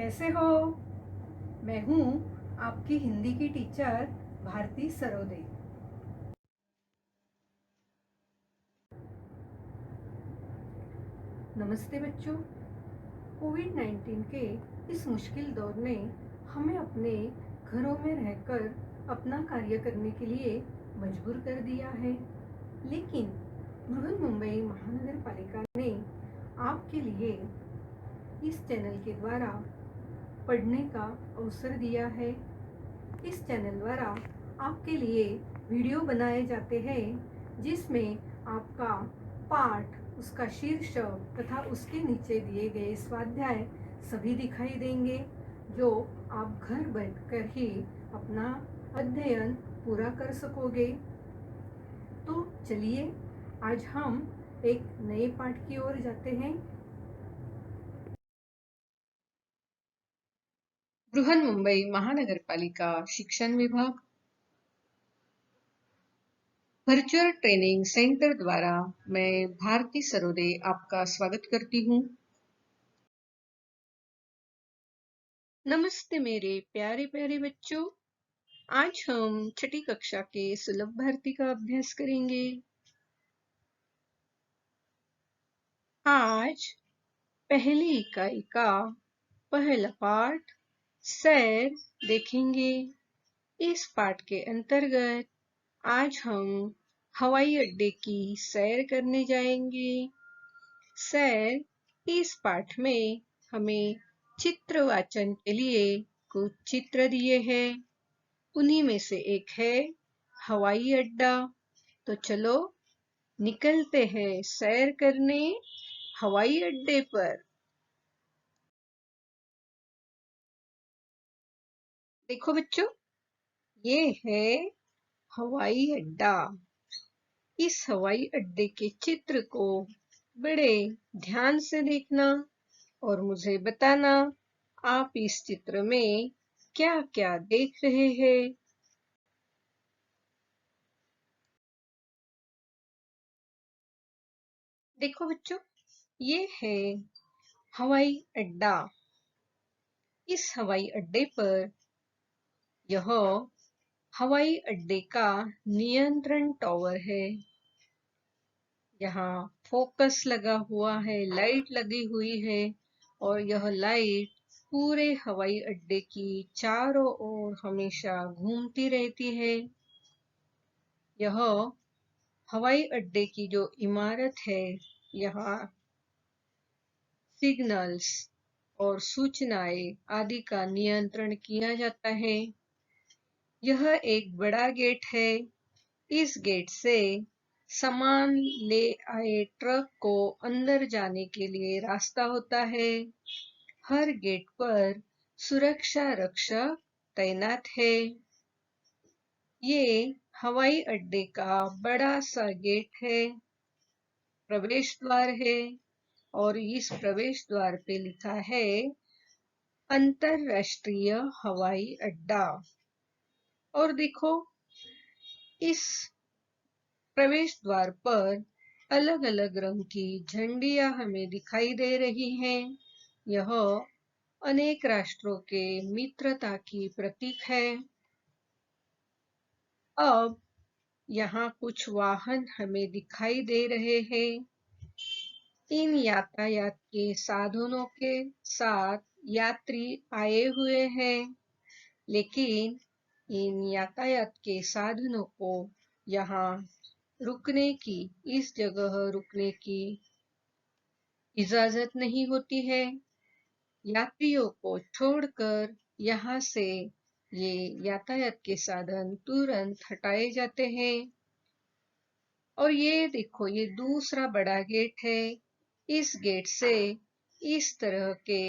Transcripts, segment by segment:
कैसे हो? मैं हूँ आपकी हिंदी की टीचर भारती सरोदे। नमस्ते बच्चों। कोविड-19 के इस मुश्किल दौर ने हमें अपने घरों में रहकर अपना कार्य करने के लिए मजबूर कर दिया है, लेकिन बृहन्मुंबई महानगर पालिका ने आपके लिए इस चैनल के द्वारा पढ़ने का अवसर दिया है। इस चैनल द्वारा आपके लिए वीडियो बनाए जाते हैं जिसमें आपका पाठ, उसका शीर्षक तथा उसके नीचे दिए गए स्वाध्याय सभी दिखाई देंगे, जो आप घर बैठकर ही अपना अध्ययन पूरा कर सकोगे। तो चलिए आज हम एक नए पाठ की ओर जाते हैं। बृहन्मुंबई महानगरपालिका शिक्षण विभाग वर्चुअल ट्रेनिंग सेंटर द्वारा मैं भारती सरोदे आपका स्वागत करती हूँ। नमस्ते मेरे प्यारे प्यारे बच्चों। आज हम छठी कक्षा के सुलभ भारती का अभ्यास करेंगे। आज पहली इकाई का पहला पाठ सैर देखेंगे। इस पाठ के अंतर्गत आज हम हवाई अड्डे की सैर करने जाएंगे। सैर इस पाठ में हमें चित्र वाचन के लिए कुछ चित्र दिए हैं। उन्हीं में से एक है हवाई अड्डा। तो चलो निकलते हैं सैर करने हवाई अड्डे पर। देखो बच्चों, ये है हवाई अड्डा। इस हवाई अड्डे के चित्र को बड़े ध्यान से देखना और मुझे बताना आप इस चित्र में क्या क्या देख रहे हैं। देखो बच्चों, ये है हवाई अड्डा। इस हवाई अड्डे पर यह हवाई अड्डे का नियंत्रण टावर है। यहाँ फोकस लगा हुआ है, लाइट लगी हुई है और यह लाइट पूरे हवाई अड्डे की चारों ओर हमेशा घूमती रहती है। यह हवाई अड्डे की जो इमारत है, यहाँ सिग्नल्स और सूचनाएं आदि का नियंत्रण किया जाता है। यह एक बड़ा गेट है। इस गेट से सामान ले आए ट्रक को अंदर जाने के लिए रास्ता होता है। हर गेट पर सुरक्षा रक्षक तैनात है। ये हवाई अड्डे का बड़ा सा गेट है, प्रवेश द्वार है और इस प्रवेश द्वार पे लिखा है अंतरराष्ट्रीय हवाई अड्डा। और देखो, इस प्रवेश द्वार पर अलग अलग रंग की झंडियां हमें दिखाई दे रही हैं। यह अनेक राष्ट्रों के मित्रता की प्रतीक है। अब यहाँ कुछ वाहन हमें दिखाई दे रहे हैं। इन यातायात के साधनों के साथ यात्री आए हुए हैं, लेकिन इन यातायात के साधनों को यहाँ रुकने की, इस जगह रुकने की इजाजत नहीं होती है। यात्रियों को छोड़कर यहाँ से ये यातायात के साधन तुरंत हटाए जाते हैं। और ये देखो, ये दूसरा बड़ा गेट है। इस गेट से इस तरह के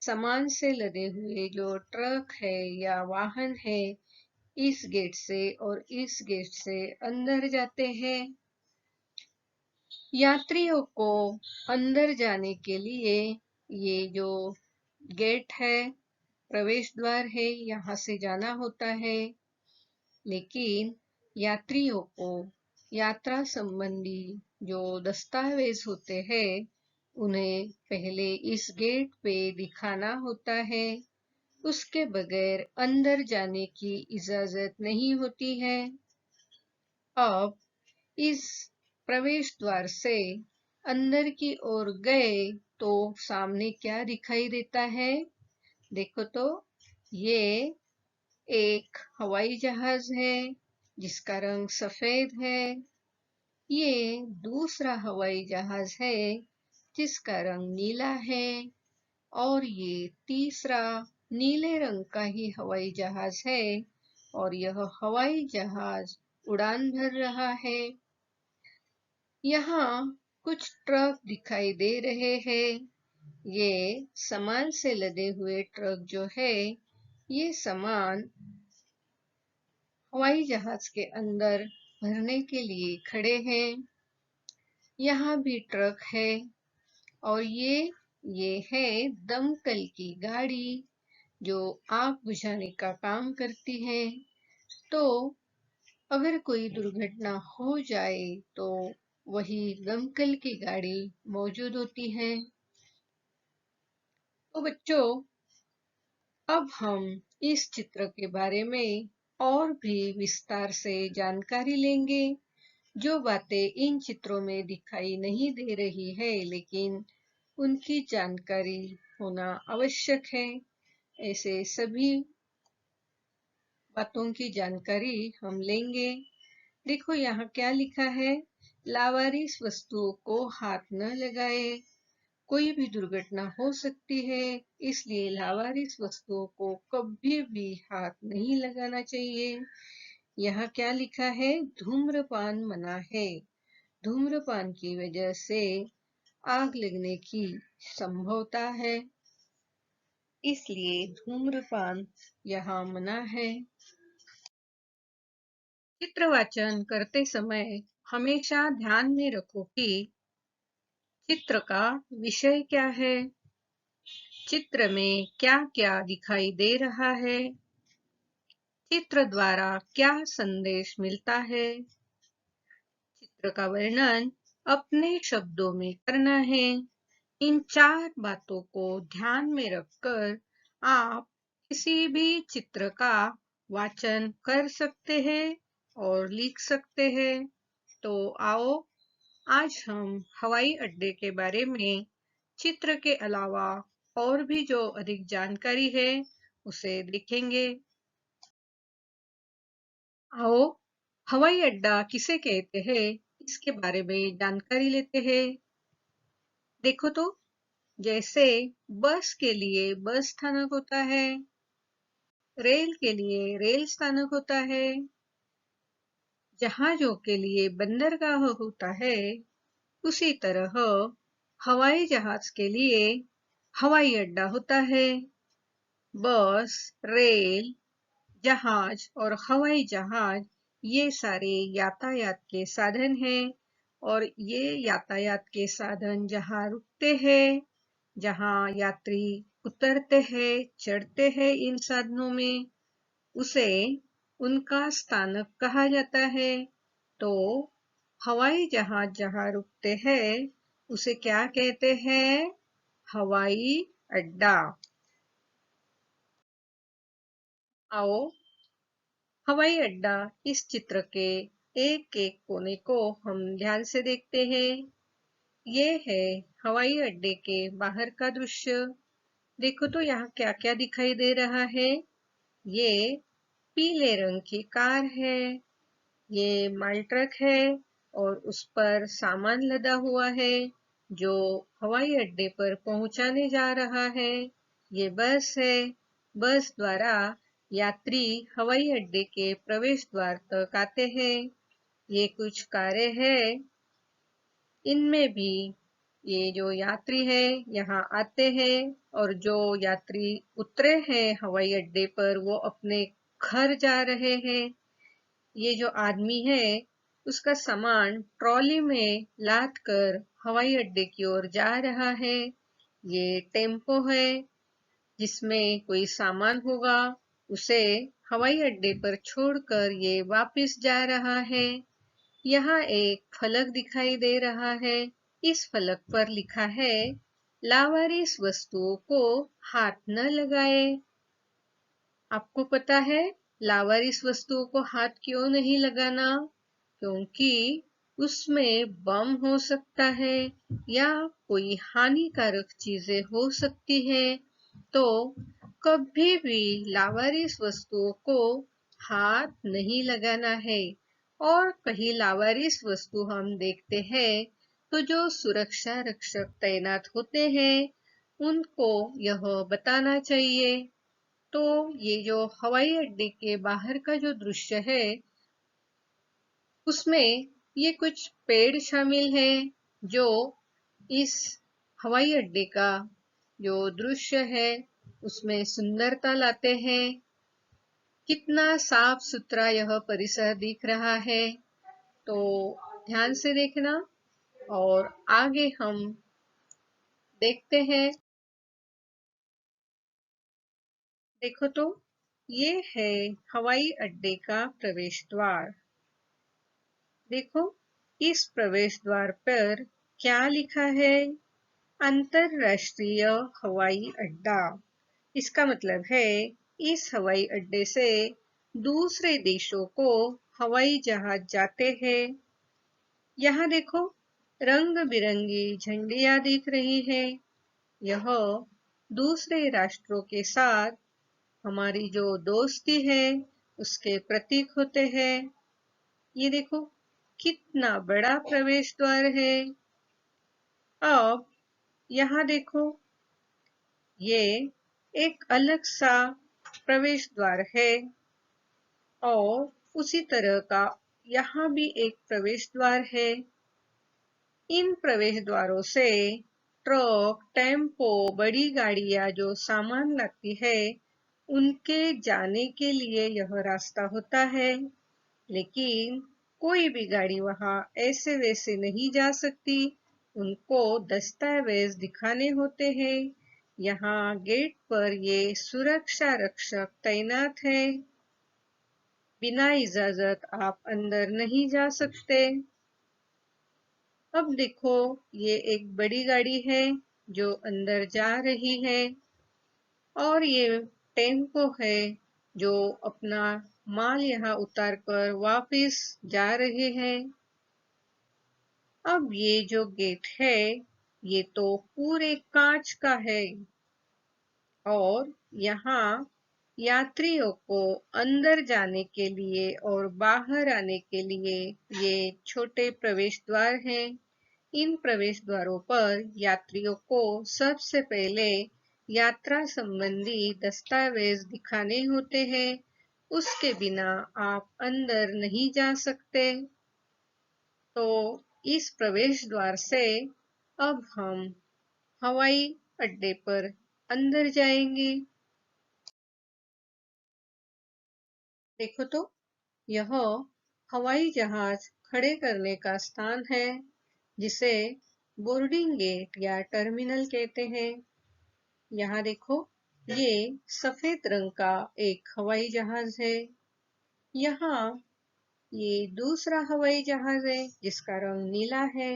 सामान से लदे हुए जो ट्रक है या वाहन है, इस गेट से और इस गेट से अंदर जाते हैं। यात्रियों को अंदर जाने के लिए ये जो गेट है, प्रवेश द्वार है, यहाँ से जाना होता है। लेकिन यात्रियों को यात्रा संबंधी जो दस्तावेज होते हैं, उन्हें पहले इस गेट पे दिखाना होता है। उसके बगैर अंदर जाने की इजाजत नहीं होती है। अब इस प्रवेश द्वार से अंदर की ओर गए तो सामने क्या दिखाई देता है? देखो तो, ये एक हवाई जहाज है जिसका रंग सफेद है। ये दूसरा हवाई जहाज है जिसका रंग नीला है और ये तीसरा नीले रंग का ही हवाई जहाज है और यह हवाई जहाज उड़ान भर रहा है। यहाँ कुछ ट्रक दिखाई दे रहे हैं। ये सामान से लदे हुए ट्रक जो है, ये सामान हवाई जहाज के अंदर भरने के लिए खड़े हैं। यहाँ भी ट्रक है और ये है दमकल की गाड़ी जो आग बुझाने का काम करती है। तो अगर कोई दुर्घटना हो जाए तो वही दमकल की गाड़ी मौजूद होती है। तो बच्चों, अब हम इस चित्र के बारे में और भी विस्तार से जानकारी लेंगे। जो बातें इन चित्रों में दिखाई नहीं दे रही है, लेकिन उनकी जानकारी होना आवश्यक है। ऐसे सभी बातों की जानकारी हम लेंगे। देखो यहाँ क्या लिखा है? लावारिस वस्तुओं को हाथ न लगाए। कोई भी दुर्घटना हो सकती है, इसलिए लावारिस वस्तुओं को कभी भी हाथ नहीं लगाना चाहिए। यहाँ क्या लिखा है? धूम्रपान मना है। धूम्रपान की वजह से आग लगने की संभावना है, इसलिए धूम्रपान यहाँ मना है। चित्र वाचन करते समय हमेशा ध्यान में रखो कि चित्र का विषय क्या है, चित्र में क्या क्या दिखाई दे रहा है, चित्र द्वारा क्या संदेश मिलता है। चित्र का वर्णन अपने शब्दों में करना है। इन 4 बातों को ध्यान में रखकर आप किसी भी चित्र का वाचन कर सकते हैं और लिख सकते हैं। तो आओ, आज हम हवाई अड्डे के बारे में चित्र के अलावा और भी जो अधिक जानकारी है उसे देखेंगे। आओ, हवाई अड्डा किसे कहते हैं इसके बारे में जानकारी लेते हैं। देखो तो, जैसे बस के लिए बस स्थानक होता है, रेल के लिए रेल स्थानक होता है, जहाजों के लिए बंदरगाह होता है, उसी तरह हवाई जहाज के लिए हवाई अड्डा होता है। बस, रेल, जहाज और हवाई जहाज ये सारे यातायात के साधन हैं और ये यातायात के साधन जहाँ रुकते हैं, जहाँ यात्री उतरते हैं, चढ़ते हैं इन साधनों में, उसे उनका स्थानक कहा जाता है। तो हवाई जहाज जहाँ रुकते हैं उसे क्या कहते हैं? हवाई अड्डा। आओ, हवाई अड्डा इस चित्र के एक एक कोने को हम ध्यान से देखते हैं। ये है हवाई अड्डे के बाहर का दृश्य। देखो तो यहाँ क्या क्या दिखाई दे रहा है। ये पीले रंग की कार है, ये माल ट्रक है और उस पर सामान लदा हुआ है जो हवाई अड्डे पर पहुंचाने जा रहा है। ये बस है, बस द्वारा यात्री हवाई अड्डे के प्रवेश द्वार तक आते हैं। ये कुछ कारें हैं, इनमें भी ये जो यात्री है यहाँ आते हैं और जो यात्री उतरे हैं हवाई अड्डे पर वो अपने घर जा रहे हैं। ये जो आदमी है उसका सामान ट्रॉली में लाद कर हवाई अड्डे की ओर जा रहा है। ये टेम्पो है जिसमें कोई सामान होगा, उसे हवाई अड्डे पर छोड़कर ये वापस जा रहा है। यहाँ एक फलक दिखाई दे रहा है इस फलक पर लिखा है, लावारिस वस्तुओं को हाथ न लगाए। आपको पता है लावारिस वस्तुओं को हाथ क्यों नहीं लगाना? क्योंकि उसमें बम हो सकता है या कोई हानिकारक चीजें हो सकती है। तो कभी भी लावारिस वस्तुओं को हाथ नहीं लगाना है। और कहीं लावारिस वस्तु हम देखते हैं तो जो सुरक्षा रक्षक तैनात होते हैं उनको यह बताना चाहिए। तो ये जो हवाई अड्डे के बाहर का जो दृश्य है उसमें ये कुछ पेड़ शामिल हैं जो इस हवाई अड्डे का जो दृश्य है उसमें सुंदरता लाते हैं। कितना साफ सुथरा यह परिसर दिख रहा है। तो ध्यान से देखना और आगे हम देखते हैं। देखो तो ये है हवाई अड्डे का प्रवेश द्वार। देखो इस प्रवेश द्वार पर क्या लिखा है? अंतरराष्ट्रीय हवाई अड्डा। इसका मतलब है इस हवाई अड्डे से दूसरे देशों को हवाई जहाज जाते हैं। यहाँ देखो रंग बिरंगी झंडियां दिख रही है। यह दूसरे राष्ट्रों के साथ हमारी जो दोस्ती है उसके प्रतीक होते हैं। ये देखो कितना बड़ा प्रवेश द्वार है। अब यहाँ देखो ये एक अलग सा प्रवेश द्वार है और उसी तरह का यहाँ भी एक प्रवेश द्वार है। इन प्रवेश द्वारों से ट्रक, टेम्पो, बड़ी गाड़ियां जो सामान लाती है उनके जाने के लिए यह रास्ता होता है। लेकिन कोई भी गाड़ी वहां ऐसे वैसे नहीं जा सकती। उनको दस्तावेज दिखाने होते हैं। यहाँ गेट पर ये सुरक्षा रक्षक तैनात है। बिना इजाजत आप अंदर नहीं जा सकते। अब देखो ये एक बड़ी गाड़ी है जो अंदर जा रही है और ये टेम्पो है जो अपना माल यहाँ उतार कर वापस जा रहे हैं। अब ये जो गेट है ये तो पूरे कांच का है और यहाँ यात्रियों को अंदर जाने के लिए और बाहर आने के लिए ये छोटे प्रवेश द्वार हैं। इन प्रवेश द्वारों पर यात्रियों को सबसे पहले यात्रा संबंधी दस्तावेज दिखाने होते हैं। उसके बिना आप अंदर नहीं जा सकते। तो इस प्रवेश द्वार से अब हम हवाई अड्डे पर अंदर जाएंगे। देखो तो यह हवाई जहाज खड़े करने का स्थान है जिसे बोर्डिंग गेट या टर्मिनल कहते हैं। यहाँ देखो ये सफेद रंग का एक हवाई जहाज है। यहाँ ये दूसरा हवाई जहाज है जिसका रंग नीला है।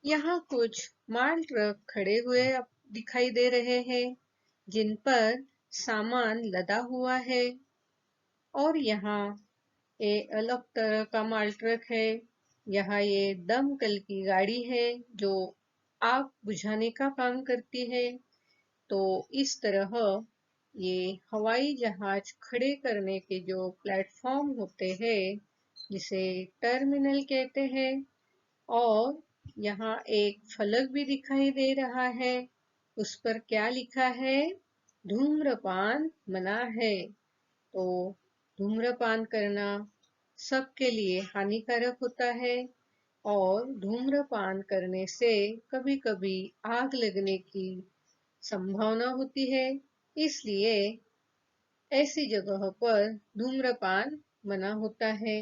यहाँ कुछ माल ट्रक खड़े हुए दिखाई दे रहे हैं जिन पर सामान लदा हुआ है और यहाँ एक अलग तरह का माल ट्रक है। यहाँ ये दमकल की गाड़ी है जो आग बुझाने का काम करती है। तो इस तरह ये हवाई जहाज खड़े करने के जो प्लेटफॉर्म होते हैं जिसे टर्मिनल कहते हैं। और यहाँ एक फलक भी दिखाई दे रहा है। उस पर क्या लिखा है? धूम्रपान मना है। तो धूम्रपान करना सबके लिए हानिकारक होता है और धूम्रपान करने से कभी-कभी आग लगने की संभावना होती है। इसलिए ऐसी जगह पर धूम्रपान मना होता है।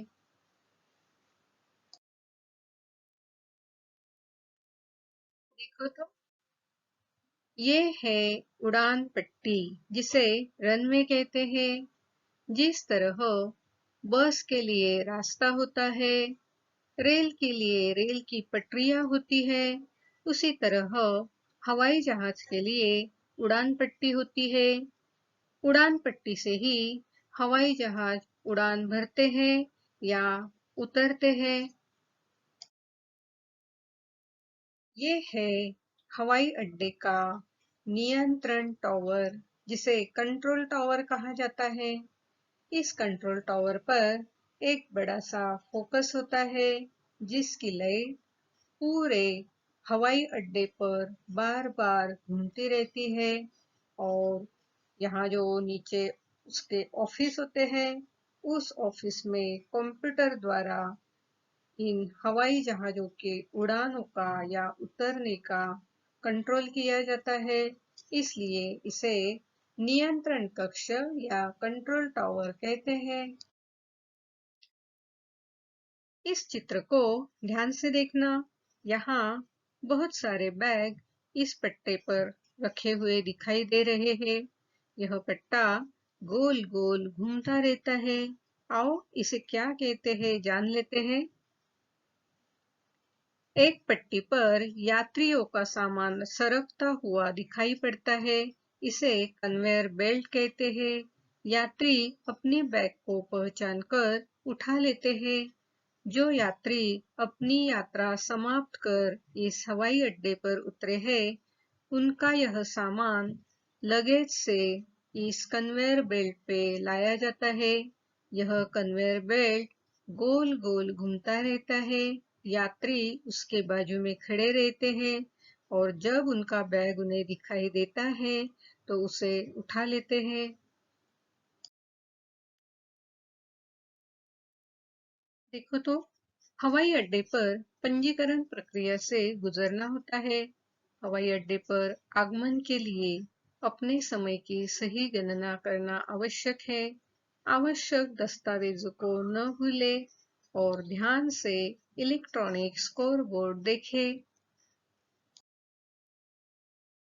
देखो तो ये है उड़ान पट्टी जिसे रनवे कहते हैं। जिस तरह बस के लिए रास्ता होता है रेल के लिए रेल की पटरियां होती है, उसी तरह हवाई जहाज के लिए उड़ान पट्टी होती है। उड़ान पट्टी से ही हवाई जहाज उड़ान भरते हैं या उतरते हैं। ये है हवाई अड्डे का नियंत्रण टावर, जिसे कंट्रोल टावर कहा जाता है। इस कंट्रोल टावर पर एक बड़ा सा फोकस होता है, जिसकी लाइट पूरे हवाई अड्डे पर बार-बार घूमती रहती है। और यहाँ जो नीचे उसके ऑफिस होते हैं, उस ऑफिस में कंप्यूटर द्वारा इन हवाई जहाजों के उड़ानों का या उतरने का कंट्रोल किया जाता है। इसलिए इसे नियंत्रण कक्ष या कंट्रोल टावर कहते हैं। इस चित्र को ध्यान से देखना। यहाँ बहुत सारे बैग इस पट्टे पर रखे हुए दिखाई दे रहे हैं। यह पट्टा गोल गोल घूमता रहता है। आओ इसे क्या कहते हैं जान लेते हैं। एक पट्टी पर यात्रियों का सामान सरकता हुआ दिखाई पड़ता है। इसे कन्वेयर बेल्ट कहते हैं। यात्री अपने बैग को पहचान कर उठा लेते हैं। जो यात्री अपनी यात्रा समाप्त कर इस हवाई अड्डे पर उतरे हैं, उनका यह सामान लगेज से इस कन्वेयर बेल्ट पे लाया जाता है। यह कन्वेयर बेल्ट गोल गोल घूमता रहता है। यात्री उसके बाजू में खड़े रहते हैं और जब उनका बैग उन्हें दिखाई देता है तो उसे उठा लेते हैं। देखो तो, हवाई अड्डे पर पंजीकरण प्रक्रिया से गुजरना होता है। हवाई अड्डे पर आगमन के लिए अपने समय की सही गणना करना आवश्यक है। आवश्यक दस्तावेजों को न भूलें और ध्यान से इलेक्ट्रॉनिक स्कोरबोर्ड देखें।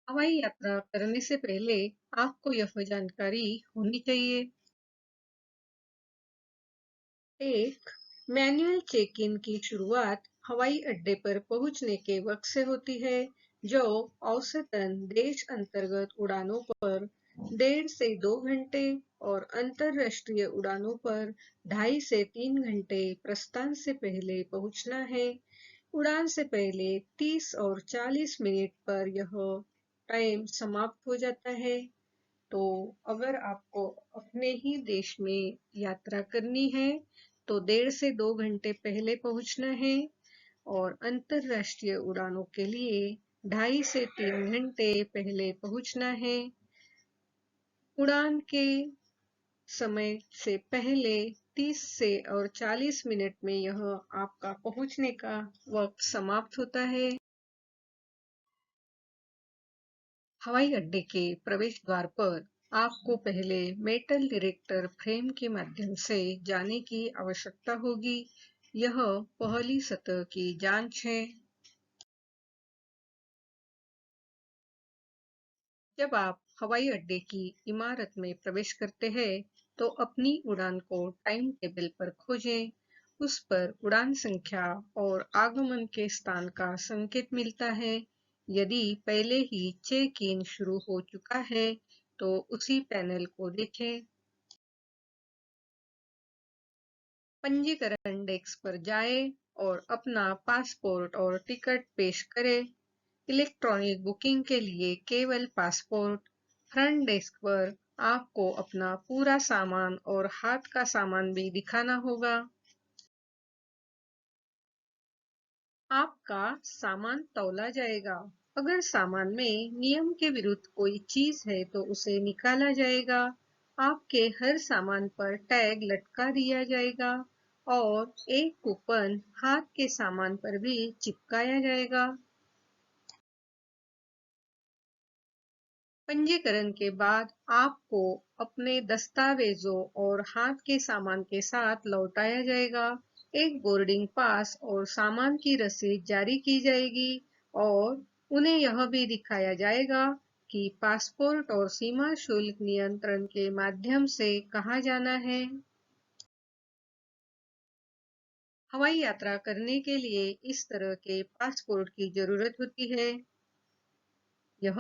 हवाई यात्रा करने से पहले आपको यह जानकारी होनी चाहिए। एक मैनुअल चेक इन की शुरुआत हवाई अड्डे पर पहुंचने के वक्त से होती है, जो औसतन देश अंतर्गत उड़ानों पर 1.5 से 2 घंटे और अंतर्राष्ट्रीय उड़ानों पर 2.5 से 3 घंटे प्रस्थान से पहले पहुंचना है। उड़ान से पहले 30 और 40 मिनट पर यह टाइम समाप्त हो जाता है। तो अगर आपको अपने ही देश में यात्रा करनी है तो 1.5 से 2 घंटे पहले पहुंचना है और अंतरराष्ट्रीय उड़ानों के लिए 2.5 से 3 घंटे पहले पहुंचना है। उड़ान के समय से पहले 30 से और 40 मिनट में यह आपका पहुंचने का वक्त समाप्त होता है। हवाई अड्डे के प्रवेश द्वार पर आपको पहले मेटल डिटेक्टर फ्रेम के माध्यम से जाने की आवश्यकता होगी। यह पहली सतह की जांच है। जब आप हवाई अड्डे की इमारत में प्रवेश करते हैं, तो अपनी उड़ान को टाइम टेबल पर खोजें। उस पर उड़ान संख्या और आगमन के स्थान का संकेत मिलता है। यदि पहले ही चेक इन शुरू हो चुका है, तो उसी पैनल को देखें। पंजीकरण डेस्क पर जाएं और अपना पासपोर्ट और टिकट पेश करें। इलेक्ट्रॉनिक बुकिंग के लिए केवल पासपोर्ट। फ्रंट डेस्क पर आपको अपना पूरा सामान और हाथ का सामान भी दिखाना होगा। आपका सामान तौला जाएगा। अगर सामान में नियम के विरुद्ध कोई चीज है तो उसे निकाला जाएगा। आपके हर सामान पर टैग लटका दिया जाएगा और एक कूपन हाथ के सामान पर भी चिपकाया जाएगा। पंजीकरण के बाद आपको अपने दस्तावेजों और हाथ के सामान के साथ लौटाया जाएगा। एक बोर्डिंग पास और सामान की रसीद जारी की जाएगी और उन्हें यह भी दिखाया जाएगा कि पासपोर्ट और सीमा शुल्क नियंत्रण के माध्यम से कहाँ जाना है। हवाई यात्रा करने के लिए इस तरह के पासपोर्ट की जरूरत होती है। यह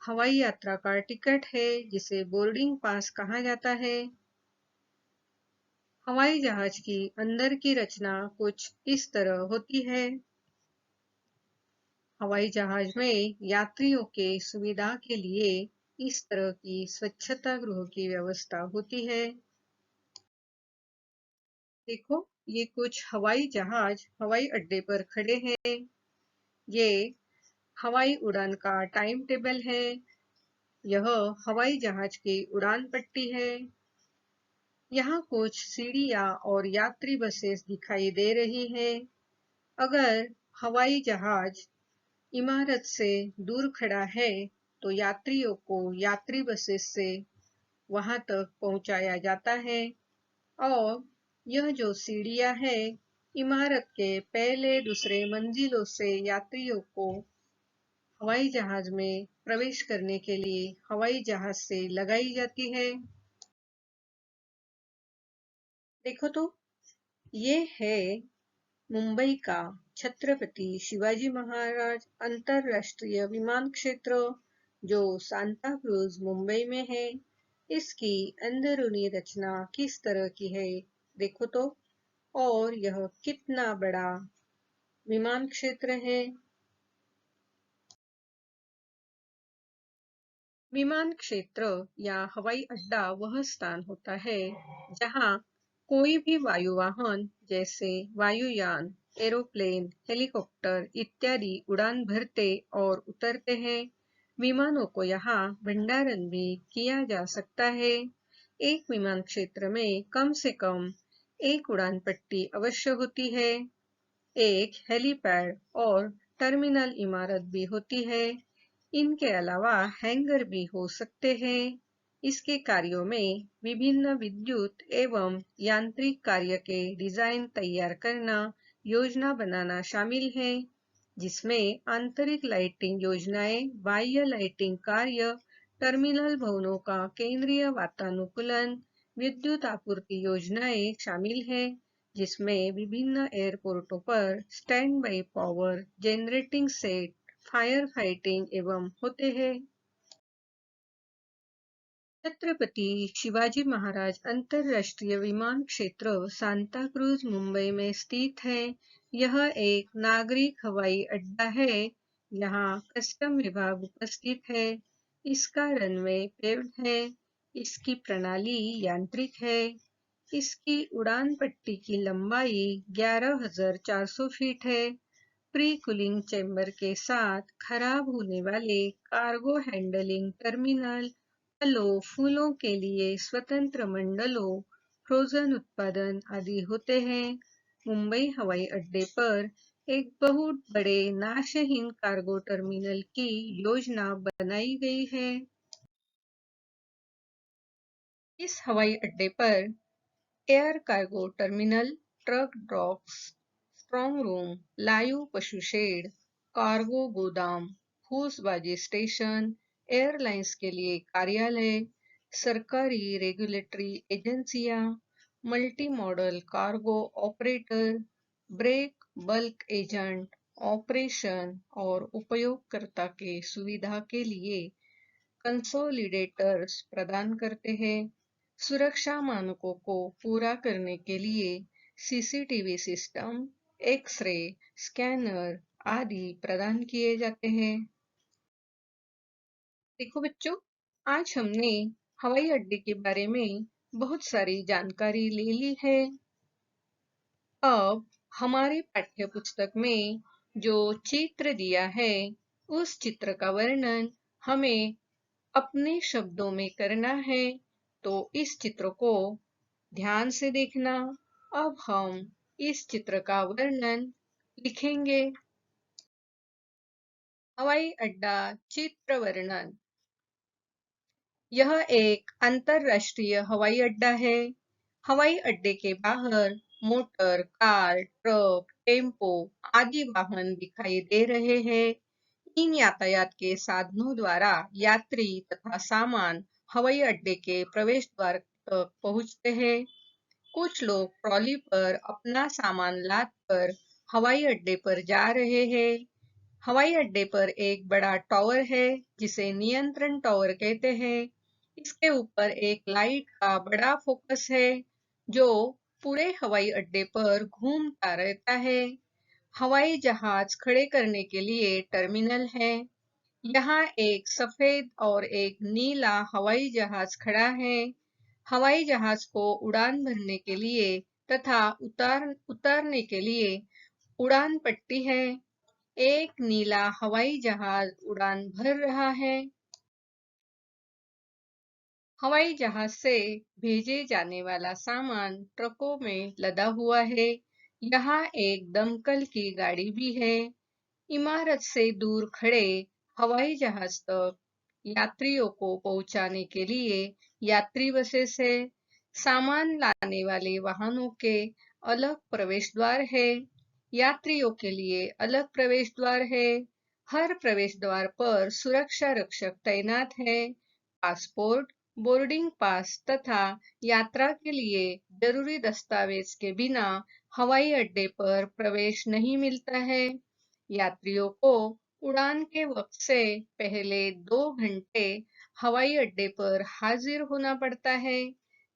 हवाई यात्रा का टिकट है जिसे बोर्डिंग पास कहा जाता है। हवाई जहाज की अंदर की रचना कुछ इस तरह होती है। हवाई जहाज में यात्रियों के सुविधा के लिए इस तरह की स्वच्छता गृह की व्यवस्था होती है। देखो, ये कुछ हवाई जहाज हवाई अड्डे पर खड़े हैं। ये हवाई उड़ान का टाइम टेबल है। यह हवाई जहाज की उड़ान पट्टी है। यहाँ कुछ सीढ़ियाँ और यात्री बसेस दिखाई दे रही हैं। अगर हवाई जहाज इमारत से दूर खड़ा है तो यात्रियों को यात्री बसेस से वहां तक पहुंचाया जाता है। और यह जो सीढ़ियां है, इमारत के पहले दूसरे मंजिलों से यात्रियों को हवाई जहाज में प्रवेश करने के लिए हवाई जहाज से लगाई जाती है। देखो तो, ये है मुंबई का छत्रपति शिवाजी महाराज अंतरराष्ट्रीय विमान क्षेत्र, जो सांता क्रूज मुंबई में है। इसकी अंदरूनी रचना किस तरह की है, देखो तो। और यह कितना बड़ा विमान क्षेत्र है। विमान क्षेत्र या हवाई अड्डा वह स्थान होता है जहां कोई भी वायुवाहन जैसे वायुयान, एरोप्लेन, हेलीकॉप्टर इत्यादि उड़ान भरते और उतरते हैं। विमानों को यहाँ भंडारण भी किया जा सकता है। एक विमान क्षेत्र में कम से कम एक उड़ान पट्टी अवश्य होती है। एक हेलीपैड और टर्मिनल इमारत भी होती है। इनके अलावा हैंगर भी हो सकते हैं। इसके कार्यों में विभिन्न विद्युत एवं यांत्रिक कार्य के डिजाइन तैयार करना, योजना बनाना शामिल है, जिसमें आंतरिक लाइटिंग योजनाएं, बाह्य लाइटिंग कार्य, टर्मिनल भवनों का केंद्रीय वातानुकूलन, विद्युत आपूर्ति योजनाएं शामिल है, जिसमें विभिन्न एयरपोर्टों पर stand by power generating set, fire fighting एवं होते हैं। छत्रपति शिवाजी महाराज अंतरराष्ट्रीय विमान क्षेत्र सांता क्रूज मुंबई में स्थित है। यह एक नागरिक हवाई अड्डा है। यहाँ कस्टम विभाग उपस्थित है। इसका रनवे पेव्ड है। इसकी प्रणाली यांत्रिक है। इसकी उड़ान पट्टी की लंबाई 11,400 फीट है। प्री कूलिंग चैम्बर के साथ खराब होने वाले कार्गो हैंडलिंग टर्मिनल, फलों फूलों के लिए स्वतंत्र मंडलों, फ्रोजन उत्पादन आदि होते हैं। मुंबई हवाई अड्डे पर एक बहुत बड़े नाशहीन कार्गो टर्मिनल की योजना बनाई गई है। इस हवाई अड्डे पर air cargo terminal, truck docks, strong room, live पशु शेड, कार्गो गोदाम, फूसबाजी स्टेशन, एयरलाइंस के लिए कार्यालय, सरकारी रेगुलेटरी एजेंसियां, multi modal cargo operator, break bulk agent, operation और उपयोगकर्ता के सुविधा के लिए कंसोलिडेटर्स प्रदान करते हैं। सुरक्षा मानकों को पूरा करने के लिए सीसीटीवी सिस्टम, एक्स-रे, स्कैनर आदि प्रदान किए जाते हैं। देखो बच्चों, आज हमने हवाई अड्डे के बारे में बहुत सारी जानकारी ले ली है। अब हमारे पाठ्य पुस्तक में जो चित्र दिया है, उस चित्र का वर्णन हमें अपने शब्दों में करना है। तो इस चित्र को ध्यान से देखना। अब हम इस चित्र का वर्णन लिखेंगे। हवाई अड्डा चित्र वर्णन। यह एक अंतरराष्ट्रीय हवाई अड्डा है। हवाई अड्डे के बाहर मोटर, कार, ट्रक, टेम्पो आदि वाहन दिखाई दे रहे हैं। इन यातायात के साधनों द्वारा यात्री तथा सामान हवाई अड्डे के प्रवेश द्वार तक पहुंचते हैं। कुछ लोग ट्रॉली पर अपना सामान लाद कर हवाई अड्डे पर जा रहे हैं। हवाई अड्डे पर एक बड़ा टावर है जिसे नियंत्रण टावर कहते हैं। इसके ऊपर एक लाइट का बड़ा फोकस है जो पूरे हवाई अड्डे पर घूमता रहता है। हवाई जहाज खड़े करने के लिए टर्मिनल है। यहाँ एक सफेद और एक नीला हवाई जहाज खड़ा है। हवाई जहाज को उड़ान भरने के लिए तथा उतारने के लिए उड़ान पट्टी है। एक नीला हवाई जहाज उड़ान भर रहा है। हवाई जहाज से भेजे जाने वाला सामान ट्रकों में लदा हुआ है। यहाँ एक दमकल की गाड़ी भी है। इमारत से दूर खड़े हवाई जहाज तक यात्रियों को पहुंचाने के लिए यात्री बसेस है। सामान लाने वाले वाहनों के अलग प्रवेश द्वार है। यात्रियों के लिए अलग प्रवेश द्वार है। हर प्रवेश द्वार पर सुरक्षा रक्षक तैनात है। पासपोर्ट, बोर्डिंग पास तथा यात्रा के लिए जरूरी दस्तावेज के बिना हवाई अड्डे पर प्रवेश नहीं मिलता है। यात्रियों को उड़ान के वक्त से पहले 2 घंटे हवाई अड्डे पर हाजिर होना पड़ता है।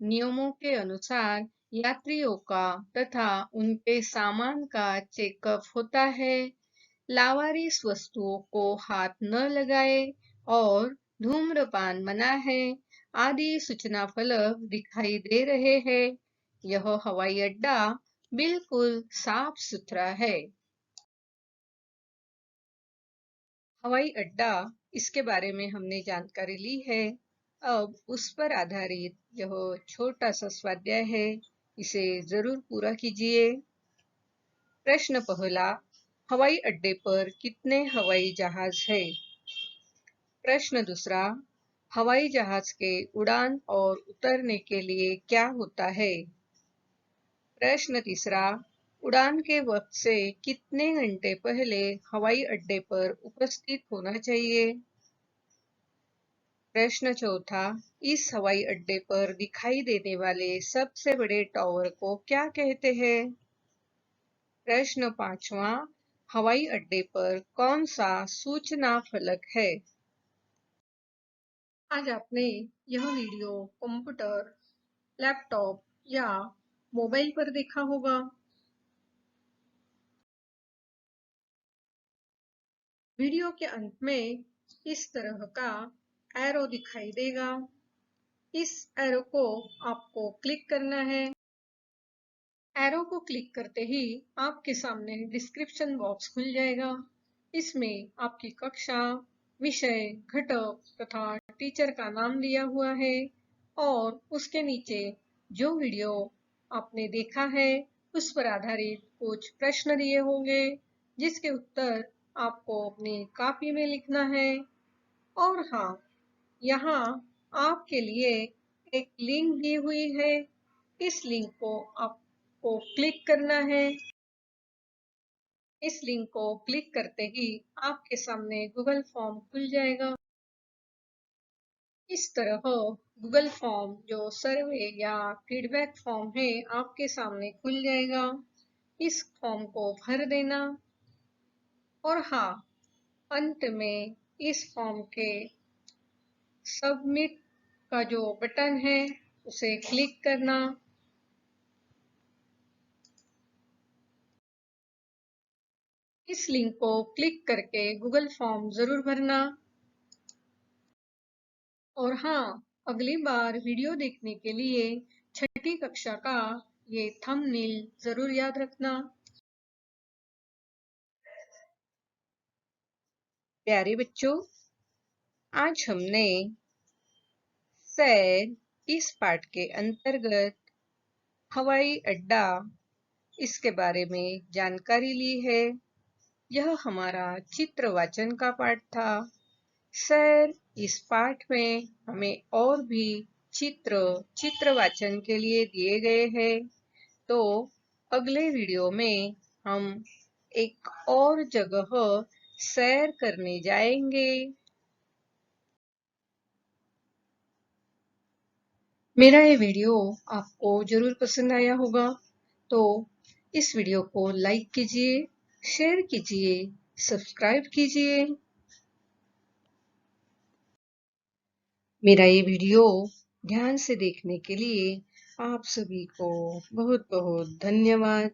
नियमों के अनुसार यात्रियों का तथा उनके सामान का चेकअप होता है। लावारिस वस्तुओं को हाथ न लगाए और धूम्रपान मना है आदि सूचना फलक दिखाई दे रहे हैं। यह हवाई अड्डा बिल्कुल साफ सुथरा है। हवाई अड्डा, इसके बारे में हमने जानकारी ली है। अब उस पर आधारित यह छोटा सा स्वाध्याय है, इसे जरूर पूरा कीजिए। प्रश्न पहला, हवाई अड्डे पर कितने हवाई जहाज है? प्रश्न दूसरा, हवाई जहाज के उड़ान और उतरने के लिए क्या होता है? प्रश्न तीसरा, उड़ान के वक्त से कितने घंटे पहले हवाई अड्डे पर उपस्थित होना चाहिए? प्रश्न चौथा, इस हवाई अड्डे पर दिखाई देने वाले सबसे बड़े टावर को क्या कहते हैं? प्रश्न पांचवा, हवाई अड्डे पर कौन सा सूचना फलक है? आज आपने यह वीडियो कंप्यूटर, लैपटॉप या मोबाइल पर देखा होगा। वीडियो के अंत में इस तरह का एरो दिखाई देगा। इस एरो को आपको क्लिक करना है। एरो को क्लिक करते ही आपके सामने डिस्क्रिप्शन बॉक्स खुल जाएगा। इसमें आपकी कक्षा, विषय, घटक तथा टीचर का नाम दिया हुआ है और उसके नीचे जो वीडियो आपने देखा है उस पर आधारित कुछ प्रश्न दिए होंगे जिसके उत्तर आपको अपनी कॉपी में लिखना है। और हाँ, यहाँ आपके लिए एक लिंक दी हुई है। इस लिंक को आपको क्लिक करना है। इस लिंक को क्लिक करते ही आपके सामने गूगल फॉर्म खुल जाएगा। इस तरह गूगल फॉर्म जो सर्वे या फीडबैक फॉर्म है आपके सामने खुल जाएगा। इस फॉर्म को भर देना और हाँ, अंत में इस फॉर्म के सबमिट का जो बटन है उसे क्लिक करना। इस लिंक को क्लिक करके गूगल फॉर्म जरूर भरना। और हाँ, अगली बार वीडियो देखने के लिए छठी कक्षा का ये थंबनेल जरूर याद रखना। प्यारे बच्चों, आज हमने सैर इस पाठ के अंतर्गत हवाई अड्डा इसके बारे में जानकारी ली है। यह हमारा चित्र वाचन का पाठ था। सर, इस पाठ में हमें और भी चित्र वाचन के लिए दिए गए हैं। तो अगले वीडियो में हम एक और जगह सैर करने जाएंगे। मेरा ये वीडियो आपको ज़रूर पसंद आया होगा, तो इस वीडियो को लाइक कीजिए, शेयर कीजिए, सब्सक्राइब कीजिए। मेरा ये वीडियो ध्यान से देखने के लिए आप सभी को बहुत-बहुत धन्यवाद।